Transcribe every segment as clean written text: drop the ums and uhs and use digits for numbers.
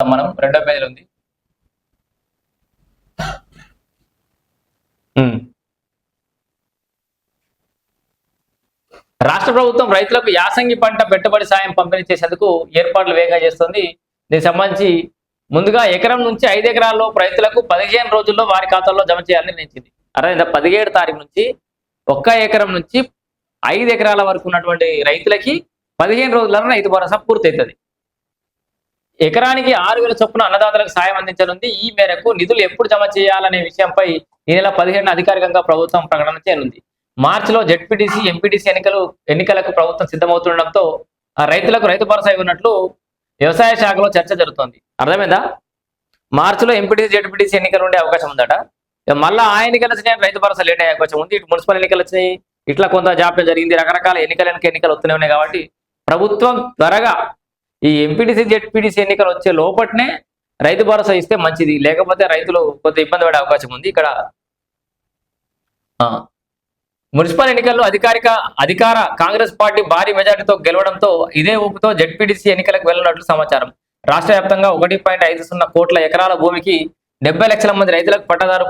మనం రెండో పేజీలో ఉంది. రాష్ట్ర ప్రభుత్వం రైతులకు యాసంగి పంట పెట్టుబడి సాయం పంపిణీ చేసేందుకు ఏర్పాట్లు వేగంగా చేస్తుంది. దీనికి సంబంధించి ముందుగా ఎకరం నుంచి 5 ఎకరాల్లో రైతులకు 15 రోజుల్లో వారి ఖాతాల్లో జమ చేయాలని నిర్ణయించింది. 17 తారీఖు నుంచి 1 ఎకరం నుంచి 5 ఎకరాల వరకు ఉన్నటువంటి రైతులకి 15 రోజులలో రైతు భరోసా పూర్తవుతుంది. ఎకరానికి 6,000 చొప్పున అన్నదాతలకు సాయం అందించనుంది. ఈ మేరకు నిధులు ఎప్పుడు జమ చేయాలనే విషయంపై ఈ నెల 15 అధికారికంగా ప్రభుత్వం ప్రకటన చేయనుంది. మార్చిలో జెడ్పీటీసీ, ఎంపీటీసీ ఎన్నికలకు ప్రభుత్వం సిద్ధమవుతుండటంతో రైతులకు రైతు భరోసా ఇవ్వనున్నట్లు వ్యవసాయ శాఖలో చర్చ జరుగుతోంది. అర్థమైందా? మార్చిలో ఎంపీటీసీ, జెడ్పీటీసీ ఎన్నికలు ఉండే అవకాశం ఉందట. మళ్ళీ ఆ ఎన్నికలు వచ్చినాయి, రైతు భరోసా లేట్ అయ్యే అవకాశం ఉంది. ఇటు మున్సిపల్ ఎన్నికలు వచ్చినాయి, ఇట్లా కొంత జాప్యం జరిగింది. రకరకాల ఎన్నికలు వస్తూనే ఉన్నాయి. కాబట్టి ప్రభుత్వం త్వరగా ఈ ఎంపీటీసీ, జెడ్పీటీసీ ఎన్నికలు వచ్చే లోపట్నే రైతు భరోసా ఇస్తే మంచిది. లేకపోతే రైతులు కొంత ఇబ్బంది పడే అవకాశం ఉంది. ఇక్కడ మున్సిపల్ ఎన్నికల్లో అధికార కాంగ్రెస్ పార్టీ భారీ మెజార్టీతో గెలవడంతో ఇదే ఊపుతో జెడ్పీటీసీ ఎన్నికలకు వెళ్ళినట్లు సమాచారం. రాష్ట్ర వ్యాప్తంగా 1.50 కోట్ల ఎకరాల భూమికి 70 లక్షల మంది రైతులకు పట్టాదారు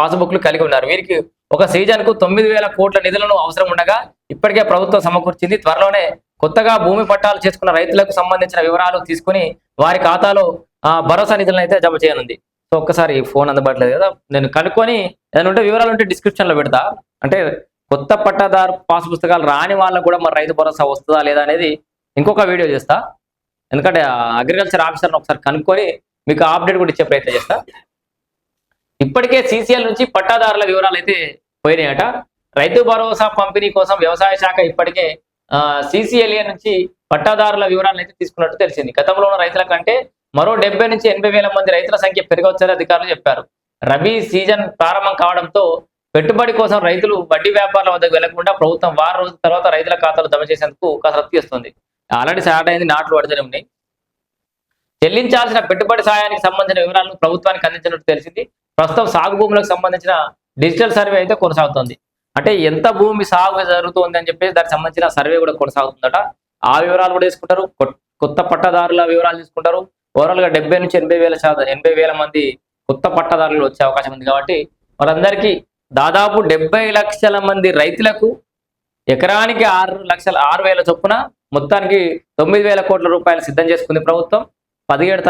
పాస్బుక్లు కలిగి ఉన్నారు. వీరికి ఒక సీజన్ కు 9,000 కోట్ల నిధులను అవసరం ఉండగా ఇప్పటికే ప్రభుత్వం సమకూర్చింది. త్వరలోనే కొత్తగా భూమి పట్టాలు చేసుకున్న రైతులకు సంబంధించిన వివరాలు తీసుకుని వారి ఖాతాలో భరోసా నిధులను అయితే జమ చేయనుంది. సో ఒక్కసారి ఫోన్ అందుబాటులేదు కదా, నేను కనుక్కొని ఏదైనా ఉంటే వివరాలు ఉంటే డిస్క్రిప్షన్ లో పెడతా. అంటే కొత్త పట్టాదారు పాస్ పుస్తకాలు రాని వాళ్ళకు కూడా మరి రైతు భరోసా వస్తుందా లేదా అనేది ఇంకొక వీడియో చేస్తా. ఎందుకంటే అగ్రికల్చర్ ఆఫీసర్ని ఒకసారి కనుక్కొని మీకు అప్డేట్ కూడా ఇచ్చే ప్రయత్నం చేస్తా. ఇప్పటికే సీసీఎల్ నుంచి పట్టాదారుల వివరాలు అయితే పోయినాయట. రైతు భరోసా పంపిణీ కోసం వ్యవసాయ శాఖ ఇప్పటికే సీసీఎల్ఏ నుంచి పట్టాదారుల వివరాలను అయితే తీసుకున్నట్టు తెలిసింది. గతంలో ఉన్న రైతుల కంటే మరో 70 నుంచి 80 వేల మంది రైతుల సంఖ్య పెరగవచ్చని అధికారులు చెప్పారు. రబీ సీజన్ ప్రారంభం కావడంతో పెట్టుబడి కోసం రైతులు వడ్డీ వ్యాపారుల వద్దకు వెళ్లకుండా ప్రభుత్వం వారం రోజుల తర్వాత రైతుల ఖాతాలు జమ చేసేందుకు కసరత్తు చేస్తుంది. ఆల్రెడీ స్టార్ట్ అయింది, నాట్లు పడుతూనే ఉన్నాయి. చెల్లించాల్సిన పెట్టుబడి సాయానికి సంబంధించిన వివరాలను ప్రభుత్వానికి అందించినట్టు తెలిసింది. ప్రస్తుతం సాగు భూములకు సంబంధించిన డిజిటల్ సర్వే అయితే కొనసాగుతుంది. అంటే ఎంత భూమి సాగు జరుగుతుంది అని చెప్పేసి దానికి సంబంధించిన సర్వే కూడా కొనసాగుతుందట. ఆ వివరాలు కూడా తీసుకుంటారు. కొత్త పట్టదారుల వివరాలు తీసుకుంటారు. ఓవరాల్ గా 70 నుంచి 80 వేల మంది కొత్త పట్టదారులు వచ్చే అవకాశం ఉంది. కాబట్టి వాళ్ళందరికీ దాదాపు 70 లక్షల మంది రైతులకు ఎకరానికి 6,000 చొప్పున మొత్తానికి 9,000 కోట్ల రూపాయలు సిద్ధం చేసుకుంది ప్రభుత్వం. 17 తారీఖు